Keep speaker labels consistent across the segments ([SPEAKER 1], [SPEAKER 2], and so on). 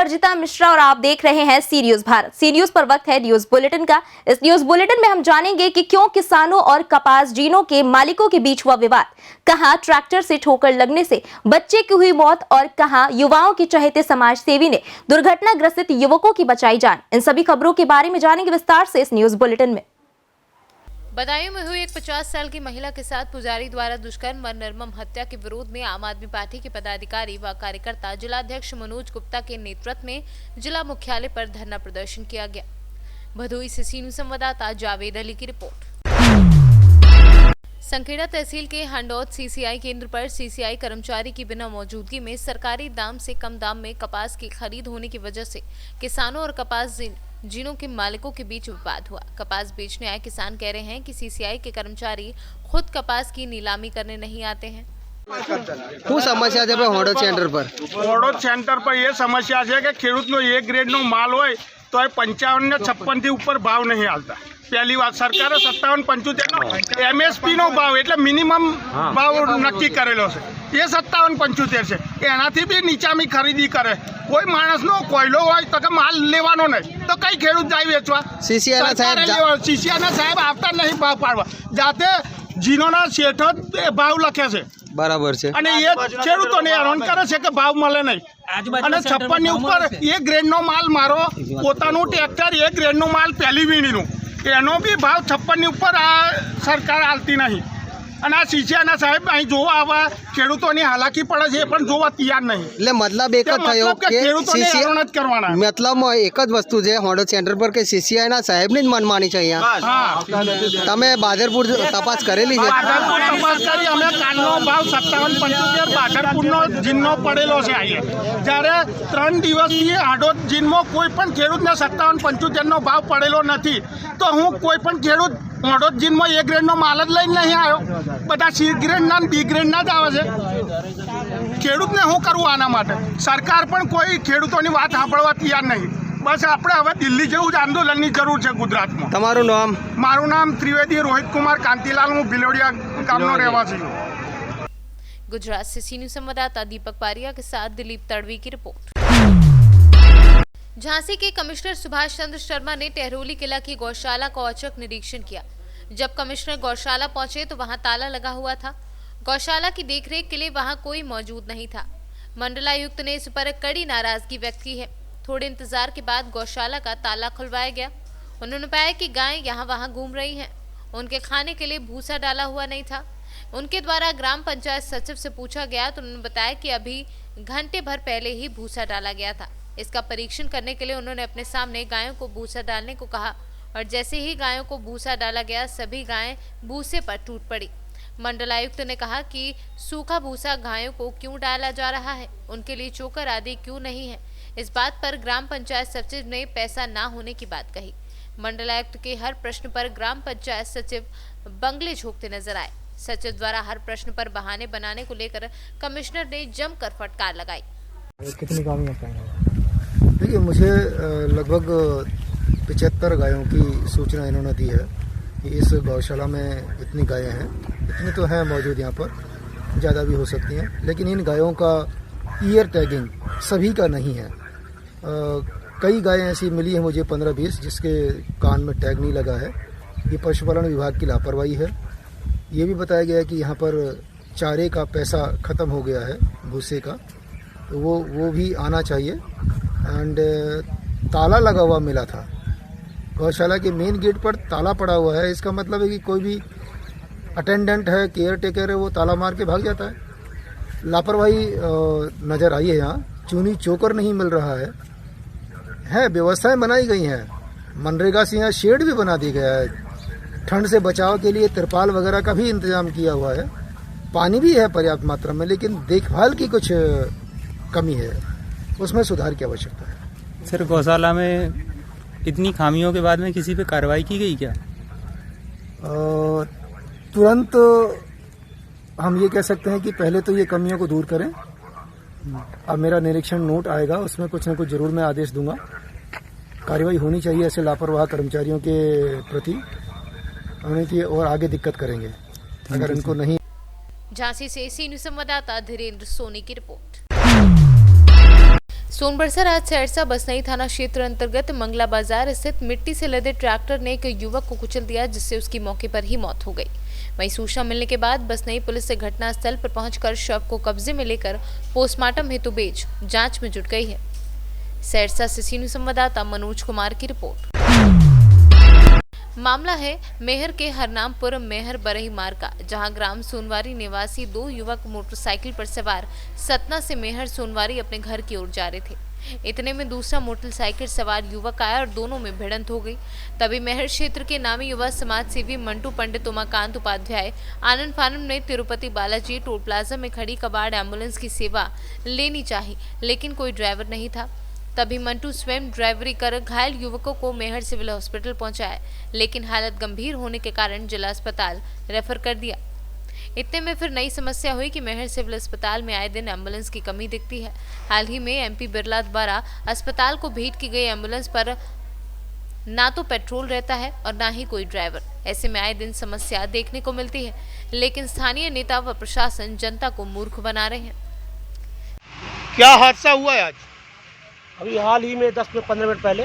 [SPEAKER 1] अर्जिता मिश्रा और आप देख रहे हैं सी न्यूज भारत। सी न्यूज पर वक्त है न्यूज बुलेटिन का। इस न्यूज बुलेटिन में हम जानेंगे कि क्यों किसानों और कपास जीनों के मालिकों के बीच हुआ विवाद, कहां ट्रैक्टर से ठोकर लगने से बच्चे की हुई मौत और कहां युवाओं के चहेते समाज सेवी ने दुर्घटना ग्रसित युवकों की बचाई जान। इन सभी खबरों के बारे में जानेंगे विस्तार से इस न्यूज बुलेटिन में।
[SPEAKER 2] बदायूं में हुई एक 50 साल की महिला के साथ पुजारी द्वारा दुष्कर्म व निर्मम हत्या के विरोध में आम आदमी पार्टी के पदाधिकारी व कार्यकर्ता जिलाध्यक्ष मनोज गुप्ता के नेतृत्व में जिला मुख्यालय पर धरना प्रदर्शन किया गया। भदोई से सी न्यूज संवाददाता जावेद अली की रिपोर्ट। संखेड़ा तहसील के हंडौत सीसीआई केंद्र पर सीसीआई कर्मचारी की बिना मौजूदगी में सरकारी दाम से कम दाम में कपास की खरीद होने की वजह से किसानों और कपास जीनों के मालिकों के बीच विवाद हुआ। कपास बेचने आए किसान कह रहे हैं कि सीसीआई के कर्मचारी खुद कपास की नीलामी करने नहीं आते हैं।
[SPEAKER 3] શું સમસ્યા છે ભાઈ હોડો સેન્ટર પર?
[SPEAKER 4] હોડો સેન્ટર પર એ સમસ્યા છે કે ખેડૂતનો એ ગ્રેડનો માલ હોય તો એ 55 ને 56 થી ઉપર ભાવ નહીં હાલતા। પહેલી વાત, સરકારે 57-75 નો એમએસપી નો ભાવ એટલે મિનિમમ ભાવ નક્કી કરેલો છે, એ 57-75 છે। એનાથી બી નીચામી ખરીદી કરે। કોઈ માણસનો કોયલો હોય તો કે માલ લેવાનો નહીં તો કઈ ખેડૂત જાય વેચવા? સીસીઆઈના સાહેબ આવતા નહીં ભાવ પાડવા, જાતે જીનોના શેઠ જ ભાવ લખે છે।
[SPEAKER 3] બરાબર છે।
[SPEAKER 4] અને એ ખેડૂતોને હેરાન કરે છે કે ભાવ મળે નહીં। અને 56 ની ઉપર એ ગ્રેડનો માલ, મારો પોતાનું ટ્રેક્ટર એ ગ્રેડનો માલ પહેલી વીણીનું, એનો બી ભાવ 56 ની ઉપર આ સરકાર આલતી નહીં। અને આ સીસીઆઈના સાહેબ અહીં જોવા આવા ખેડૂતોની હાલાકી પડે છે એ પણ જોવા તૈયાર નહીં।
[SPEAKER 3] એટલે મતલબ એક જ થયો કે
[SPEAKER 4] ખેડૂતોને હેરાન જ કરવાના।
[SPEAKER 3] મતલબ એક જ વસ્તુ છે હોડો સેન્ટર પર કે સીસીઆઈના સાહેબની જ મનમાની છે અહીંયા। તમે બાદરપુર તપાસ કરેલી છે?
[SPEAKER 4] બાદરપુર તપાસ કરી અમે કાલનો ભાવ 57-75 બાદરપુરનો જીનનો પડેલો છે અહીંયા। જ્યારે 3 દિવસથી હાડોદ જીનમાં કોઈ પણ ખેડૂતને 57-75 નો ભાવ પડેલો નથી, તો હું કોઈ પણ ખેડૂત હાડોદ જીનમાં એ ગ્રેડનો માલ જ લઈને નહીં આવ્યો। બધા સી ગ્રેડના બી ગ્રેડના જ આવે છે। ખેડૂતને શું કરવું આના માટે? સરકાર પણ કોઈ ખેડૂતોની વાત સાંભળવા તૈયાર નહીં। બસ આપણે હવે દિલ્હી જેવું જ આંદોલનની જરૂર છે ગુજરાતમાં।
[SPEAKER 3] તમારું નામ?
[SPEAKER 4] મારું નામ ત્રિવેદી રોહિત કુમાર कांतिलाल, હું ભિલોડિયા ગામનો રહેવાસી हूँ।
[SPEAKER 2] गुजरात से सी न्यूज संवाददाता दीपक पारिया के साथ दिलीप तड़वी की रिपोर्ट। झांसी के कमिश्नर सुभाष चंद्र शर्मा ने टहरोली किला की गौशाला का औचक निरीक्षण किया। जब कमिश्नर गौशाला पहुंचे तो वहां ताला लगा हुआ था। गौशाला की देखरेख के लिए वहां कोई मौजूद नहीं था। मंडलायुक्त ने इस पर कड़ी नाराजगी व्यक्त की है। थोड़े इंतजार के बाद गौशाला का ताला खुलवाया गया। उन्होंने बताया कि गायें यहाँ वहां घूम रही हैं। उनके खाने के लिए भूसा डाला हुआ नहीं था। उनके द्वारा ग्राम पंचायत सचिव से पूछा गया तो उन्होंने बताया कि अभी घंटे भर पहले ही भूसा डाला गया था। इसका परीक्षण करने के लिए उन्होंने अपने सामने गायों को भूसा डालने को कहा और जैसे ही गायों को भूसा डाला गया सभी गायें भूसे पर टूट पड़ी। मंडलायुक्त ने कहा कि सूखा भूसा गायों को क्यों डाला जा रहा है, उनके लिए चोकर आदि क्यों नहीं है। इस बात पर ग्राम पंचायत सचिव ने पैसा ना होने की बात कही। मंडलायुक्त के हर प्रश्न पर ग्राम पंचायत सचिव बंगले झोंकते नजर आए। सचिव द्वारा हर प्रश्न पर बहाने बनाने को लेकर कमिश्नर ने जमकर फटकार लगाई।
[SPEAKER 5] कितनी गायों का? देखिए, मुझे लगभग 75 गायों की सूचना इन्होंने दी है कि इस गौशाला में इतनी गायें हैं। इतनी तो हैं मौजूद यहाँ पर, ज़्यादा भी हो सकती हैं, लेकिन इन गायों का ईयर टैगिंग सभी का नहीं है। कई गायें ऐसी मिली हैं मुझे 15-20 जिसके कान में टैग नहीं लगा है। ये पशुपालन विभाग की लापरवाही है। ये भी बताया गया है कि यहाँ पर चारे का पैसा ख़त्म हो गया है, भूसे का, तो वो भी आना चाहिए। एंड ताला लगा हुआ मिला था, गौशाला के मेन गेट पर ताला पड़ा हुआ है। इसका मतलब है कि कोई भी अटेंडेंट है, केयर टेकर है, वो ताला मार के भाग जाता है। लापरवाही नज़र आई है यहाँ। चूनी चोकर नहीं मिल रहा है। व्यवस्थाएं बनाई गई हैं। मनरेगा से यहाँ शेड भी बना दिया गया है। ठंड से बचाव के लिए तिरपाल वगैरह का भी इंतजाम किया हुआ है। पानी भी है पर्याप्त मात्रा में, लेकिन देखभाल की कुछ कमी है, उसमें सुधार की आवश्यकता है।
[SPEAKER 6] सर, गौशाला में इतनी खामियों के बाद में किसी पे कार्रवाई की गई क्या?
[SPEAKER 5] तुरंत हम ये कह सकते हैं कि पहले तो ये कमियों को दूर करें। अब मेरा निरीक्षण नोट आएगा, उसमें कुछ न कुछ जरूर मैं आदेश दूंगा। कार्रवाई होनी चाहिए ऐसे लापरवाह कर्मचारियों के प्रति, उनकी और आगे दिक्कत करेंगे अगर इनको नहीं।
[SPEAKER 2] झांसी से सी न्यूज संवाददाता धीरेन्द्र सोनी की रिपोर्ट। सोनबरसा राज सहरसा बसनई थाना क्षेत्र अंतर्गत मंगला बाजार स्थित मिट्टी से लदे ट्रैक्टर ने एक युवक को कुचल दिया, जिससे उसकी मौके पर ही मौत हो गई। वहीं सूचना मिलने के बाद बसनई पुलिस से घटनास्थल पर पहुंचकर शव को कब्जे में लेकर पोस्टमार्टम हेतु भेज जांच में जुट गई है। सहरसा से सीनियर संवाददाता मनोज कुमार की रिपोर्ट। मामला है मेहर के हरनामपुर मेहर बरही मार्ग का, जहां ग्राम सोनवारी निवासी दो युवक मोटरसाइकिल पर सवार सतना से मेहर सोनवारी अपने घर की ओर जा रहे थे। इतने में दूसरा मोटरसाइकिल सवार युवक आया और दोनों में भिड़ंत हो गई। तभी मेहर क्षेत्र के नामी युवा समाज सेवी मंटू पंडित उमाकांत उपाध्याय आनंद फानंद ने तिरुपति बालाजी टोल प्लाजा में खड़ी कबाड़ एम्बुलेंस की सेवा लेनी चाहिए, लेकिन कोई ड्राइवर नहीं था। तभी मंटू स्वयं ड्राइवरी कर घायल युवकों को मेहर सिविल हॉस्पिटल पहुंचाया, लेकिन हालत गंभीर होने के कारण जिला अस्पताल रेफर कर दिया। इतने में फिर नई समस्या हुई कि मेहर सिविल अस्पताल में आए दिन एम्बुलेंस की कमी दिखती है। हाल ही में एमपी बिरला द्वारा अस्पताल को भेंट की गई एम्बुलेंस पर ना तो पेट्रोल रहता है और ना ही कोई ड्राइवर। ऐसे में आए दिन समस्या देखने को मिलती है, लेकिन स्थानीय नेता व प्रशासन जनता को मूर्ख बना रहे हैं।
[SPEAKER 7] क्या हादसा हुआ है आज?
[SPEAKER 8] अभी हाल ही में 10-15 मिनट पहले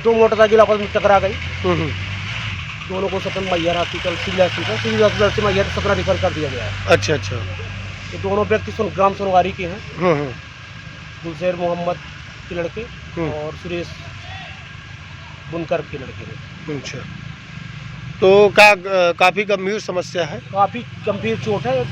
[SPEAKER 8] दो मोटरसाइकिल आपस में टकरा गई। दोनों को Satna Maihar hospital civil hospital से मैहर सतना रिफर कर दिया गया है।
[SPEAKER 7] अच्छा अच्छा।
[SPEAKER 8] ये दोनों व्यक्ति ग्राम सोनवारी के हैं। गुलशेर मोहम्मद के लड़के और सुरेश बुनकर के लड़के हैं।
[SPEAKER 7] अच्छा, तो काफ़ी गंभीर समस्या है?
[SPEAKER 8] काफ़ी गंभीर चोट है।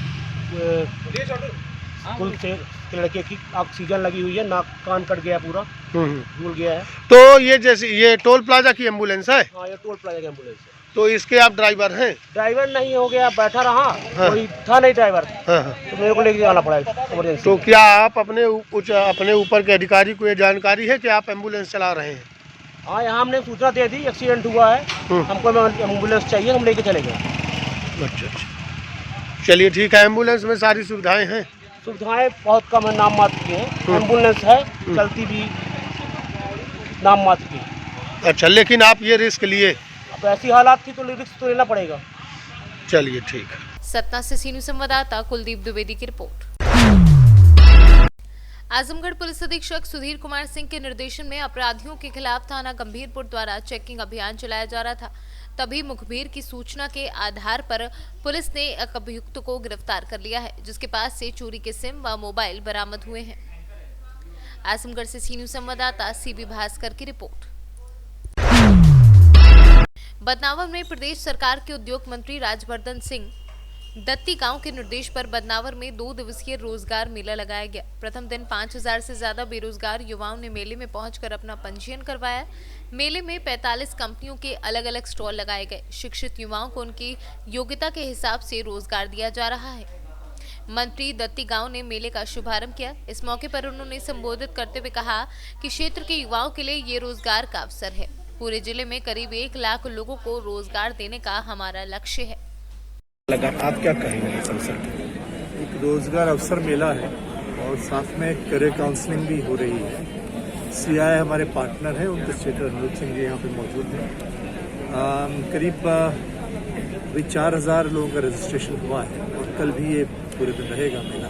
[SPEAKER 8] गुलशेर के लड़के की ऑक्सीजन लगी हुई है, नाक कान कट गया पूरा, भूल गया है।
[SPEAKER 7] तो ये जैसे ये टोल प्लाजा की एम्बुलेंस है?
[SPEAKER 8] हाँ, ये टोल प्लाजा की एम्बुलेंस है।
[SPEAKER 7] तो इसके आप ड्राइवर हैं?
[SPEAKER 8] ड्राइवर नहीं हो गया, बैठा रहा। हाँ। कोई था नहीं ड्राइवर। हाँ। तो मेरे को लेके जाना पड़ा इमरजेंसी।
[SPEAKER 7] तो क्या आप अपने ऊपर के अधिकारी को ये जानकारी है कि आप एम्बुलेंस चला रहे हैं?
[SPEAKER 8] हाँ, यहाँ हमने सूचना दे दी एक्सीडेंट हुआ है, हमको एम्बुलेंस चाहिए, हम लेके चले गए।
[SPEAKER 7] अच्छा अच्छा, चलिए ठीक है। एम्बुलेंस में सारी सुविधाएं हैं?
[SPEAKER 8] सुविधाएं बहुत कम है, नाम मात्र की है। एम्बुलेंस है, चलती भी नाम मात्र की।
[SPEAKER 7] अच्छा, लेकिन आप ये रिस्क लिए?
[SPEAKER 8] अब ऐसी हालात थी तो रिस्क तो लेना पड़ेगा।
[SPEAKER 7] चलिए ठीक है।
[SPEAKER 2] सतना से सीनियर संवाददाता कुलदीप द्विवेदी की रिपोर्ट। आजमगढ़ पुलिस अधीक्षक सुधीर कुमार सिंह के निर्देशन में अपराधियों के खिलाफ थाना गंभीरपुर द्वारा चेकिंग अभियान चलाया जा रहा था। तभी मुखबिर की सूचना के आधार पर पुलिस ने एक अभियुक्त को गिरफ्तार कर लिया है, जिसके पास से चोरी के सिम व मोबाइल बरामद हुए हैं। आजमगढ़ से सीनियर संवाददाता सीबी भास्कर की रिपोर्ट। बदनावर में प्रदेश सरकार के उद्योग मंत्री राजवर्धन सिंह दत्ती गांव के निर्देश पर बदनावर में 2 दिवसीय रोजगार मेला लगाया गया। प्रथम दिन 5000 से ज्यादा बेरोजगार युवाओं ने मेले में पहुंचकर अपना पंजीयन करवाया। मेले में 45 कंपनियों के अलग अलग स्टॉल लगाए गए। शिक्षित युवाओं को उनकी योग्यता के हिसाब से रोजगार दिया जा रहा है। मंत्री दत्ती गांव ने मेले का शुभारंभ किया। इस मौके पर उन्होंने संबोधित करते हुए कहा कि क्षेत्र के युवाओं के लिए ये रोजगार का अवसर है। पूरे जिले में करीब 1 लाख लोगों को रोजगार देने का हमारा लक्ष्य है।
[SPEAKER 7] आप क्या कहेंगे इस अवसर पर?
[SPEAKER 9] एक रोजगार अवसर मेला है और साथ में करियर काउंसलिंग भी हो रही है। सीआई हमारे पार्टनर हैं, उनके स्टेटर अनुज सिंह जी यहाँ पे मौजूद हैं। करीब 4000 लोगों का रजिस्ट्रेशन हुआ है और कल भी ये पूरे दिन रहेगा मेला।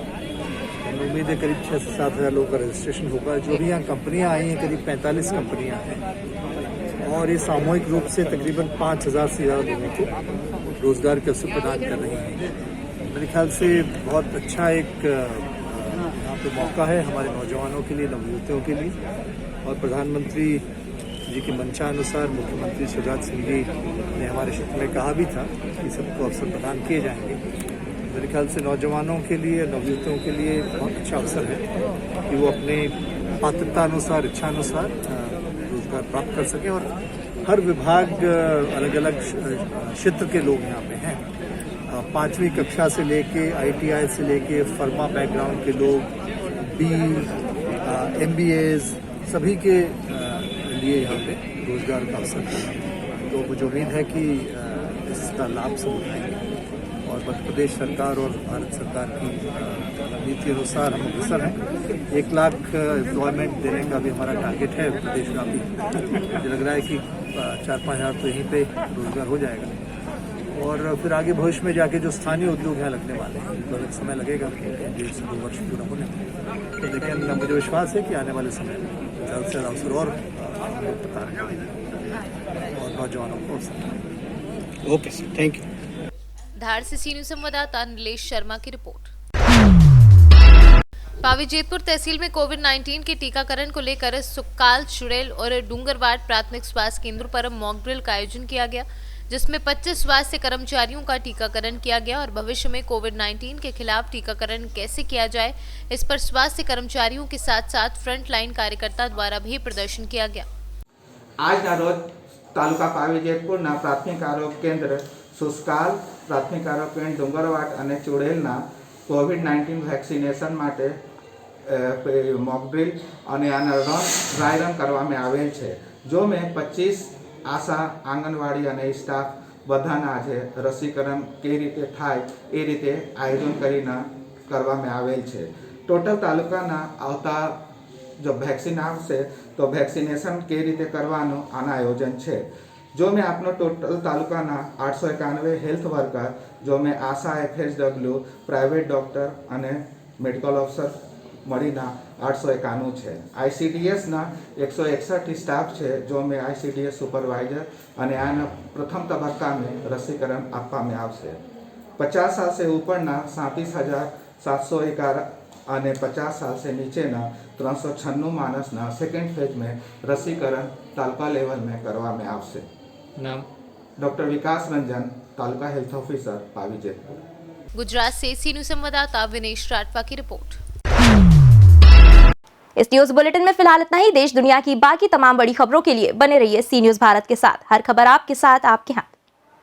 [SPEAKER 9] हमें उम्मीद है करीब 6 से 7 हज़ार लोगों का रजिस्ट्रेशन होगा। जो भी यहाँ कंपनियाँ आई हैं, करीब 45 कंपनियाँ हैं और ये सामूहिक रूप से तकरीबन 5000 से ज़्यादा लोगों को रोजगार के अवसर प्रदान कर रही हैं। मेरे ख्याल से बहुत अच्छा एक यहाँ पे मौका है हमारे नौजवानों के लिए, नवयुवतियों के लिए। और प्रधानमंत्री जी की मंशा अनुसार मुख्यमंत्री शिवराज सिंह जी ने हमारे क्षेत्र में कहा भी था कि सबको अवसर प्रदान किए जाएंगे। मेरे ख्याल से नौजवानों के लिए, नवयुवतियों के लिए बहुत अच्छा अवसर है कि वो अपने पात्रता अनुसार, इच्छा अनुसार रोजगार प्राप्त कर सकें। और हर विभाग, अलग अलग क्षेत्र के लोग यहाँ पे हैं। 5वीं कक्षा से लेके ITI से लेके फर्मा बैकग्राउंड के लोग, MBAs, सभी के लिए यहाँ पे रोजगार का अवसर है। तो मुझे उम्मीद है कि इसका लाभ सब उठाएंगे और मध्य प्रदेश सरकार और भारत सरकार की नीति अनुसार हम अग्रसर हैं। 1 लाख एम्प्लॉयमेंट देने का भी हमारा टारगेट है प्रदेश का भी। मुझे लग रहा है कि 4-5 हज़ार तो यहीं पे रोजगार हो जाएगा। और फिर आगे भविष्य में जाके जो स्थानीय उद्योग यहाँ लगने वाले हैं तो समय लगेगा, 1.5 से 2 वर्ष पूरा होने में। तो लेकिन मुझे विश्वास है कि आने वाले समय में जल्द से जल्द अवसर और प्रदान करेंगे और नौजवानों को अवसर।
[SPEAKER 7] Okay sir, thank you.
[SPEAKER 2] Dhar से सी न्यूज संवाददाता नीलेश शर्मा की रिपोर्ट। पावीजेतपुर तहसील में कोविड-19 के टीकाकरण को लेकर सुक्काल, चुड़ैल और डूंगरवाड़ प्राथमिक स्वास्थ्य केंद्र पर मॉक ड्रिल का आयोजन किया गया, जिसमें 25 स्वास्थ्य कर्मचारियों का टीकाकरण किया गया और भविष्य में कोविड-19 के खिलाफ टीकाकरण कैसे किया जाए, इस पर स्वास्थ्य कर्मचारियों के साथ साथ फ्रंट लाइन कार्यकर्ता द्वारा भी प्रदर्शन किया गया।
[SPEAKER 10] આજના રોજ તાલુકા પાવીજેતપુરના પ્રાથમિક આરોગ્ય કેન્દ્ર સુસ્કાલ, પ્રાથમિક આરોગ્ય કેન્દ્ર ડુંગરવાડ અને ચુડેલના કોવિડ-19 વેક્સિનેશન માટે મોક ડ્રીલ અને આના ડ્રાય રન કરવામાં આવેલ છે, જો મેં 25 આશા આંગણવાડી અને સ્ટાફ બધાના આજે રસીકરણ કઈ રીતે થાય એ રીતે આયોજન કરીને કરવામાં આવેલ છે। ટોટલ તાલુકાના આવતા जो वैक्सीन आवशे तो वैक्सीनेशन कई रीते करवानुं आना आयोजन है। जो मैं आपनो टोटल तालुकाना 891 हेल्थ वर्कर, जो मैं आशा, FHW, प्राइवेट डॉक्टर अने मेडिकल ऑफिसर मळीने 891 है। ICDS ना 161 स्टाफ है, जो मैं ICDS सुपरवाइजर अने आना प्रथम तबक्का में रसीकरण आपवामां आवशे। 50 साल से ऊपरना 37,711 અને 50 साल से नीचेना 396 मानसना सेकेंड फेज में रसीकरण तालुका लेवल में करवामां आवशे।
[SPEAKER 6] नाम
[SPEAKER 2] डॉक्टर विकास रंजन, तालुका हेल्थ ऑफिसर, पावीजेतपुर। गुजरात से सी न्यूज संवाददाता विनेश राठवा की रिपोर्ट।
[SPEAKER 1] इस न्यूज बुलेटिन में फिलहाल इतना ही। देश दुनिया की बाकी तमाम बड़ी खबरों के लिए बने रहिए सी न्यूज भारत के साथ। हर खबर आपके साथ, आपके हाथ।